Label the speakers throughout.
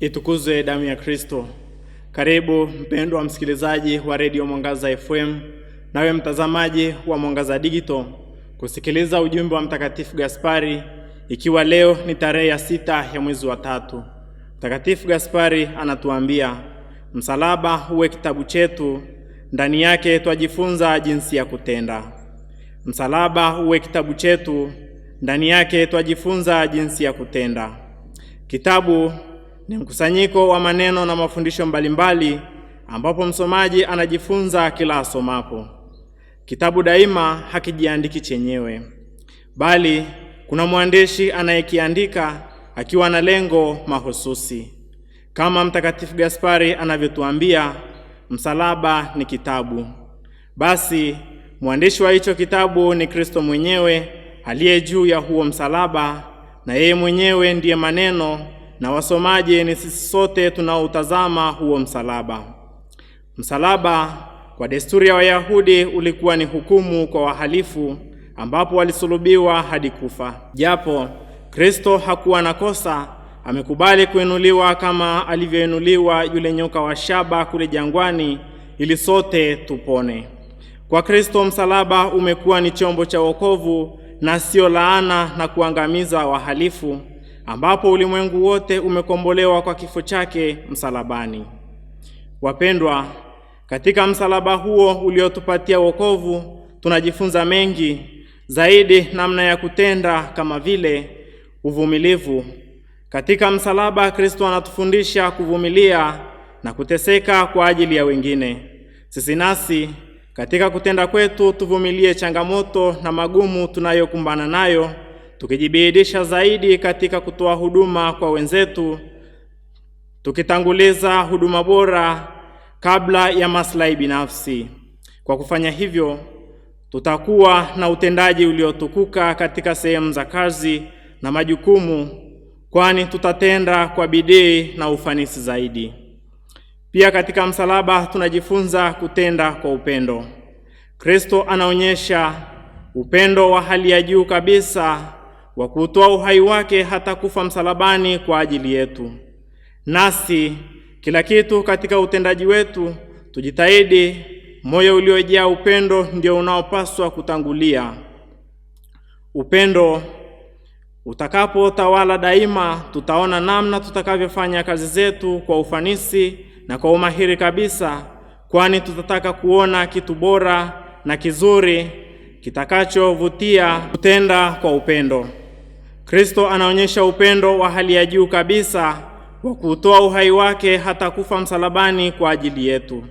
Speaker 1: Itukuzwe damu ya Kristo. Karibu mpendwa msikilizaji wa Radio Mwangaza FM, nawe mtazamaji wa Mwangaza Digital, kusikiliza ujumbe wa Mtakatifu Gaspari, ikiwa leo ni tarehe ya 6 ya mwezi wa 3. Mtakatifu Gaspari anatuambia, msalaba uwe kitabu chetu, ndani yake twajifunza jinsi ya kutenda. Msalaba uwe kitabu chetu, ndani yake twajifunza jinsi ya kutenda. Kitabu ni mkusanyiko wa maneno na mafundisho mbalimbali ambapo msomaji anajifunza kila asomapo. Kitabu daima hakijiandiki chenyewe, bali kuna mwandishi anayekiandika akiwa na lengo mahususi. Kama Mtakatifu Gaspari anavyotuambia, msalaba ni kitabu. Basi mwandishi wa hicho kitabu ni Kristo mwenyewe aliye juu ya huo msalaba, na yeye mwenyewe ndiye maneno, na wasomaji ni sisi sote tunaotazama huo msalaba. Msalaba kwa desturi ya Wayahudi ulikuwa ni hukumu kwa wahalifu, ambapo walisulubiwa hadi kufa. Japo Kristo hakuwa na kosa, amekubali kuinuliwa kama alivyoinuliwa yule nyoka wa shaba kule jangwani, ili sote tupone. Kwa Kristo msalaba umekuwa ni chombo cha wokovu na sio laana na kuangamiza wahalifu, ambapo ulimwengu wote umekombolewa kwa kifo chake msalabani. Wapendwa, katika msalaba huo uliotupatia wokovu tunajifunza mengi zaidi, namna ya kutenda kama vile uvumilivu. Katika msalaba Kristo anatufundisha kuvumilia na kuteseka kwa ajili ya wengine. Sisi nasi katika kutenda kwetu tuvumilie changamoto na magumu tunayokumbana nayo, tukijibidisha zaidi katika kutoa huduma kwa wenzetu, tukitanguliza huduma bora kabla ya maslahi binafsi. Kwa kufanya hivyo, tutakuwa na utendaji uliotukuka katika sehemu za kazi na majukumu, kwani tutatenda kwa bidii na ufanisi zaidi. Pia katika msalaba tunajifunza kutenda kwa upendo. Kristo anaonyesha upendo wa hali ya juu kabisa wa kutoa uhai wake hata kufa msalabani kwa ajili yetu. Nasi kila kitu katika utendaji wetu tujitahidi, moyo uliojaa upendo ndio unaopaswa kutangulia. Upendo utakapotawala daima, tutaona namna tutakavyofanya kazi zetu kwa ufanisi na kwa umahiri kabisa, kwani tutataka kuona kitu bora na kizuri kitakachovutia kutenda kwa upendo. Kristo anaonyesha upendo wa hali ya juu kabisa wa kutoa uhai wake hata kufa msalabani kwa ajili yetu.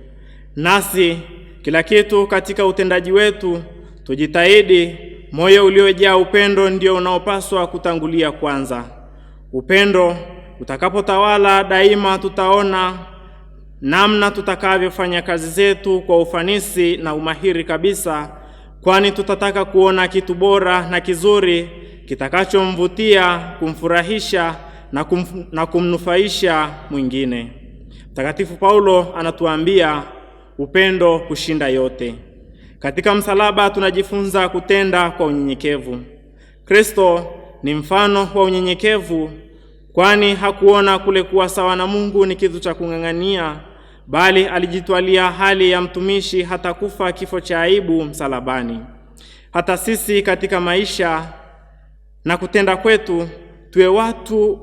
Speaker 1: Nasi kila kitu katika utendaji wetu tujitahidi, moyo uliojaa upendo ndio unaopaswa kutangulia kwanza. Upendo utakapotawala daima, tutaona namna tutakavyofanya kazi zetu kwa ufanisi na umahiri kabisa, kwani tutataka kuona kitu bora na kizuri kitakachomvutia, kumfurahisha na kumnufaisha mwingine. Mtakatifu Paulo anatuambia upendo kushinda yote. Katika msalaba tunajifunza kutenda kwa unyenyekevu. Kristo ni mfano wa unyenyekevu, kwani hakuona kule kuwa sawa na Mungu ni kitu cha kung'ang'ania, bali alijitwalia hali ya mtumishi hata kufa kifo cha aibu msalabani. Hata sisi katika maisha na kutenda kwetu tuwe watu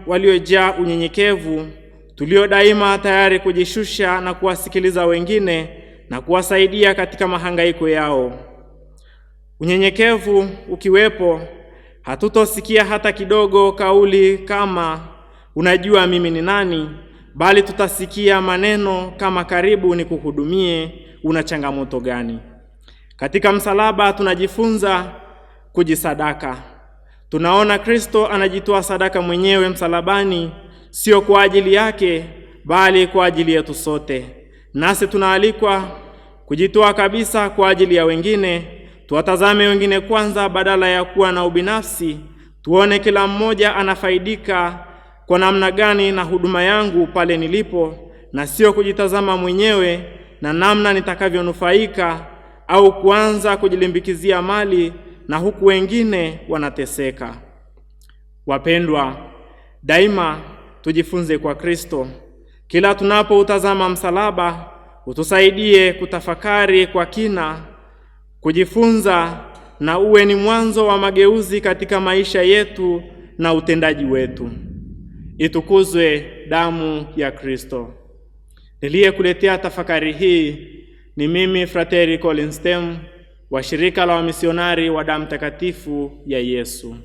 Speaker 1: waliojaa unyenyekevu, tulio daima tayari kujishusha na kuwasikiliza wengine na kuwasaidia katika mahangaiko yao. Unyenyekevu ukiwepo, hatutosikia hata kidogo kauli kama unajua mimi ni nani, bali tutasikia maneno kama karibu nikuhudumie, una changamoto gani? Katika msalaba tunajifunza kujisadaka. Tunaona Kristo anajitoa sadaka mwenyewe msalabani, sio kwa ajili yake bali kwa ajili yetu sote. Nasi tunaalikwa kujitoa kabisa kwa ajili ya wengine. Tuwatazame wengine kwanza badala ya kuwa na ubinafsi. Tuone kila mmoja anafaidika kwa namna gani na huduma yangu pale nilipo, na sio kujitazama mwenyewe na namna nitakavyonufaika au kuanza kujilimbikizia mali na huku wengine wanateseka. Wapendwa, daima tujifunze kwa Kristo. Kila tunapoutazama msalaba, utusaidie kutafakari kwa kina, kujifunza, na uwe ni mwanzo wa mageuzi katika maisha yetu na utendaji wetu. Itukuzwe damu ya Kristo. Niliyekuletea tafakari hii ni mimi Frateri Colin Stem wa Shirika la Wamisionari wa Damu Takatifu ya Yesu.